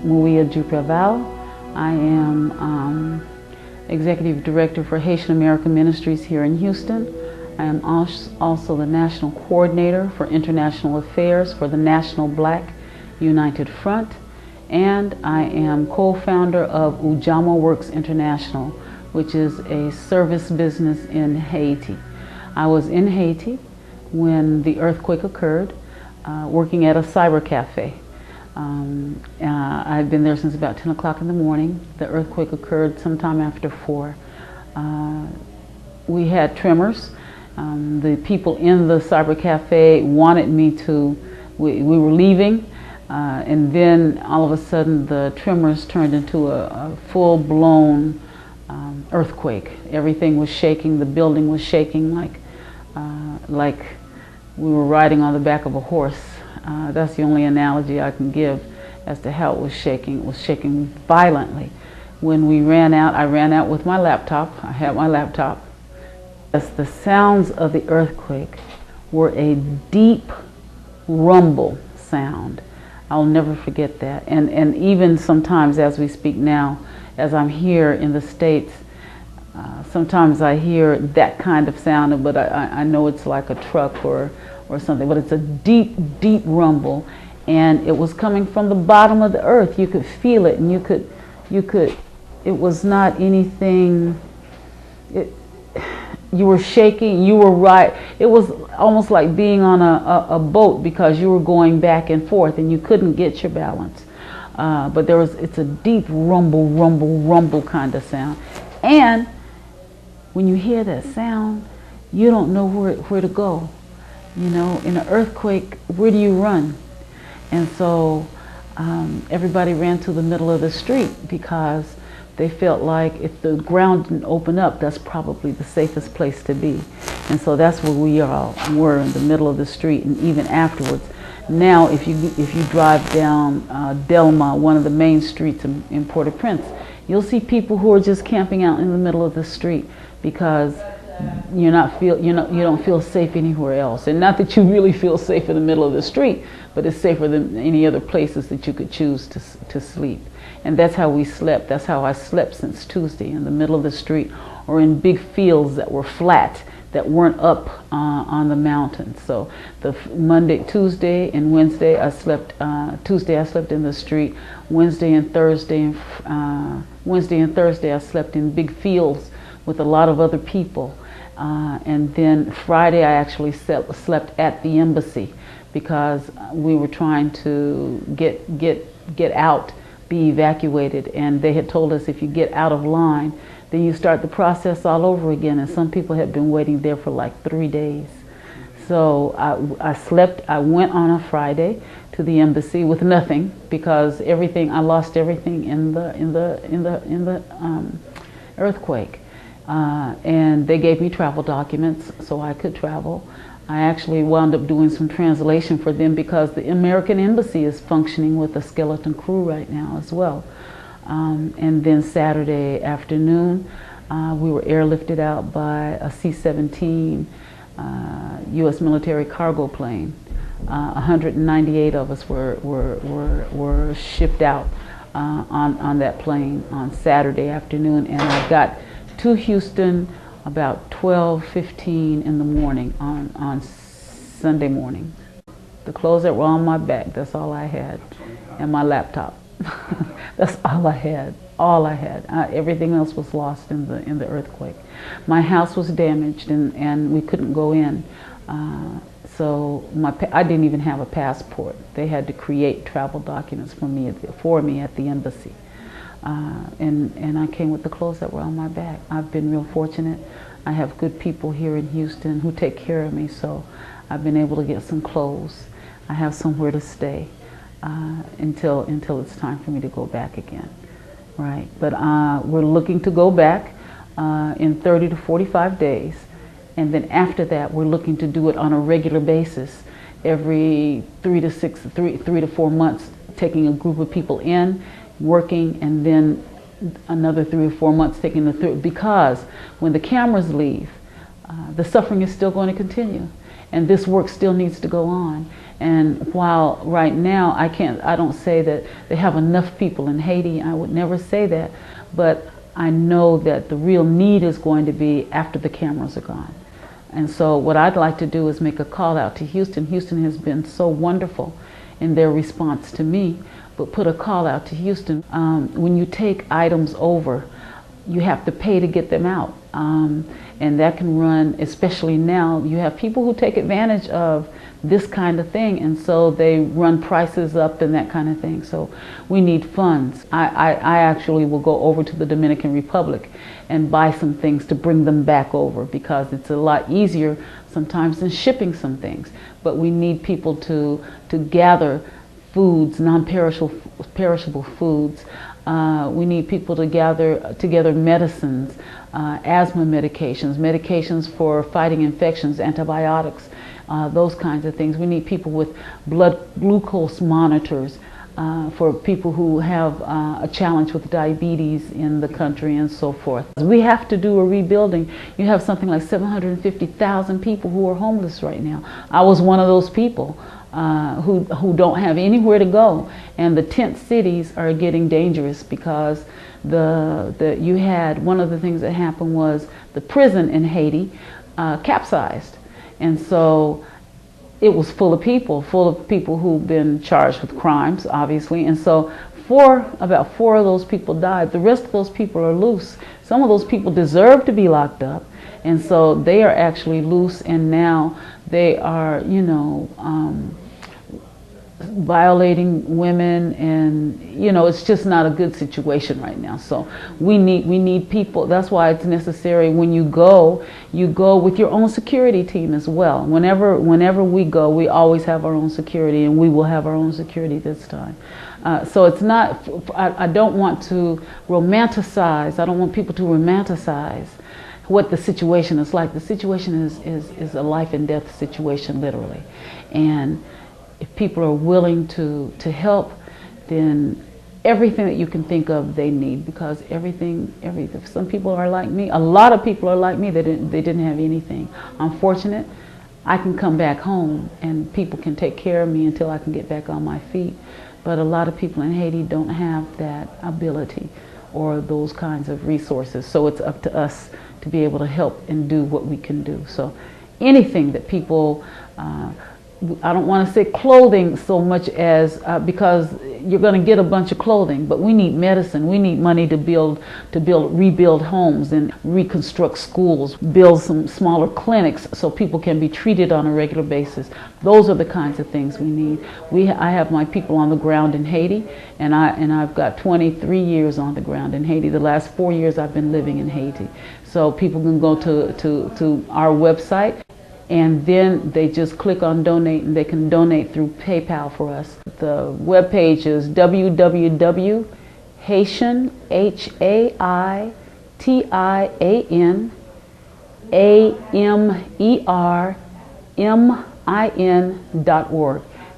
MAWIYAH DEPERVAL. I am Executive Director for Haitian American Ministries here in Houston. I am also the National Coordinator for International Affairs for the National Black United Front, and I am co-founder of Ujamaa Works International, which is a service business in Haiti. I was in Haiti when the earthquake occurred, working at a cyber cafe. I've been there since about 10 o'clock in the morning. The earthquake occurred sometime after 4. We had tremors. The people in the cyber cafe wanted me to, we were leaving, and then all of a sudden the tremors turned into a full-blown earthquake. Everything was shaking, the building was shaking like we were riding on the back of a horse. That's the only analogy I can give as to how it was shaking. It was shaking violently. When we ran out, I ran out with my laptop. I had my laptop. As the sounds of the earthquake were a deep rumble sound. I'll never forget that. And even sometimes as we speak now, as I'm here in the States, sometimes I hear that kind of sound, but I know it's like a truck or something, but it's a deep, deep rumble, and it was coming from the bottom of the earth. You could feel it, and you could, it was not anything, you were shaking, you were right. It was almost like being on a boat because you were going back and forth and you couldn't get your balance. But it's a deep rumble, rumble, rumble kind of sound. And when you hear that sound, you don't know where to go. You know, in an earthquake, where do you run? And so everybody ran to the middle of the street because they felt like if the ground didn't open up, that's probably the safest place to be. And so that's where we all were, in the middle of the street, and even afterwards. Now, if you drive down Delma, one of the main streets in Port-au-Prince, you'll see people who are just camping out in the middle of the street because you don't feel safe anywhere else. And not that you really feel safe in the middle of the street, but it's safer than any other places that you could choose to sleep. And that's how we slept. That's how I slept since Tuesday, in the middle of the street or in big fields that were flat, that weren't up on the mountain. So Tuesday and Wednesday I slept. Tuesday I slept in the street. Wednesday and Thursday I slept in big fields with a lot of other people. And then Friday I actually slept at the embassy because we were trying to get out, be evacuated, and they had told us if you get out of line, then you start the process all over again, and some people had been waiting there for like 3 days. So I went on a Friday to the embassy with nothing because I lost everything in the earthquake. And they gave me travel documents so I could travel. I actually wound up doing some translation for them because the American Embassy is functioning with a skeleton crew right now as well. And then Saturday afternoon, we were airlifted out by a C-17 U.S. military cargo plane. 198 of us were shipped out on that plane on Saturday afternoon, and I got to Houston about 12:15 in the morning on Sunday morning. The clothes that were on my back, that's all I had, and my laptop. That's all I had. All I had. Everything else was lost in the earthquake. My house was damaged, and we couldn't go in. So I didn't even have a passport. They had to create travel documents for me at the embassy. And I came with the clothes that were on my back. I've been real fortunate. I have good people here in Houston who take care of me, so I've been able to get some clothes. I have somewhere to stay until it's time for me to go back again, right? But we're looking to go back in 30 to 45 days, and then after that, we're looking to do it on a regular basis, every 3 to 4 months, taking a group of people in, working, and then another 3 or 4 months taking the through, because when the cameras leave, the suffering is still going to continue. and this work still needs to go on. And while right now I don't say that they have enough people in Haiti, I would never say that, but I know that the real need is going to be after the cameras are gone. And so what I'd like to do is make a call out to Houston. Houston has been so wonderful in their response to me, but put a call out to Houston. When you take items over, you have to pay to get them out. And that can run, especially now, you have people who take advantage of this kind of thing, and so they run prices up and that kind of thing. So we need funds. I actually will go over to the Dominican Republic and buy some things to bring them back over, because it's a lot easier sometimes than shipping some things. But we need people to gather foods, non-perishable foods. We need people to gather together medicines, asthma medications for fighting infections, antibiotics, those kinds of things. We need people with blood glucose monitors for people who have a challenge with diabetes in the country and so forth. We have to do a rebuilding. You have something like 750,000 people who are homeless right now. I was one of those people who don't have anywhere to go, and the tent cities are getting dangerous because you had one of the things that happened was the prison in Haiti capsized, and so it was full of people who've been charged with crimes, obviously, and so about four of those people died. The rest of those people are loose. Some of those people deserve to be locked up, and so they are actually loose, and now they are, violating women, and it's just not a good situation right now. So we need people. That's why it's necessary when you go with your own security team as well. Whenever we go, we always have our own security, and we will have our own security this time. So it's not, I don't want to romanticize, I don't want people to romanticize what the situation is like. The situation is a life and death situation, literally. And if people are willing to help, then everything that you can think of they need, because some people are like me. A lot of people are like me. They didn't have anything. I'm fortunate. I can come back home and people can take care of me until I can get back on my feet. But a lot of people in Haiti don't have that ability or those kinds of resources. So it's up to us to be able to help and do what we can do. So anything that people, I don't want to say clothing so much as, because you're going to get a bunch of clothing, but we need medicine. We need money to rebuild homes and reconstruct schools, build some smaller clinics so people can be treated on a regular basis. Those are the kinds of things we need. I have my people on the ground in Haiti, and I've got 23 years on the ground in Haiti. The last 4 years I've been living in Haiti. So people can go to our website, and then they just click on donate, and they can donate through PayPal for us. The web page is www.haitian, HAITIAN.org,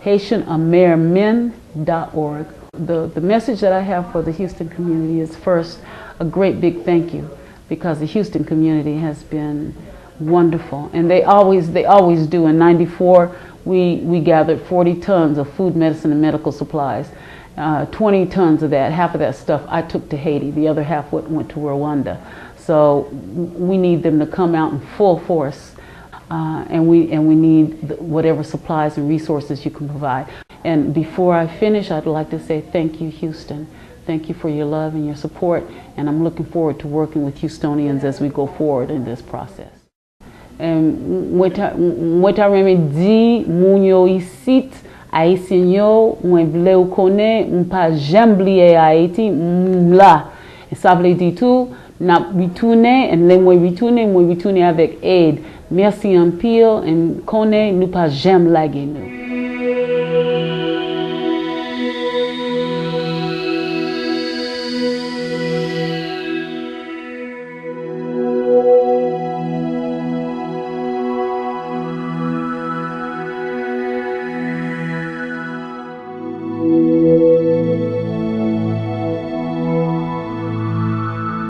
HaitianAmerMin.org. The message that I have for the Houston community is, first, a great big thank you, because the Houston community has been wonderful, and they always do. In '94, we gathered 40 tons of food, medicine, and medical supplies. 20 tons of that, half of that stuff I took to Haiti. The other half went to Rwanda. So we need them to come out in full force, and we need whatever supplies and resources you can provide. And before I finish, I'd like to say thank you, Houston. Thank you for your love and your support, and I'm looking forward to working with Houstonians as we go forward in this process. Mwen ta reme di moun yo isit, Haitien yo, mwen vle ou konen, mwen pa jem bliye Haiti, mla. Sa vle di tou, nap ritoune, en le mwen ritoune avek aid. Merci an pil, en konen nou pa jem lage nou.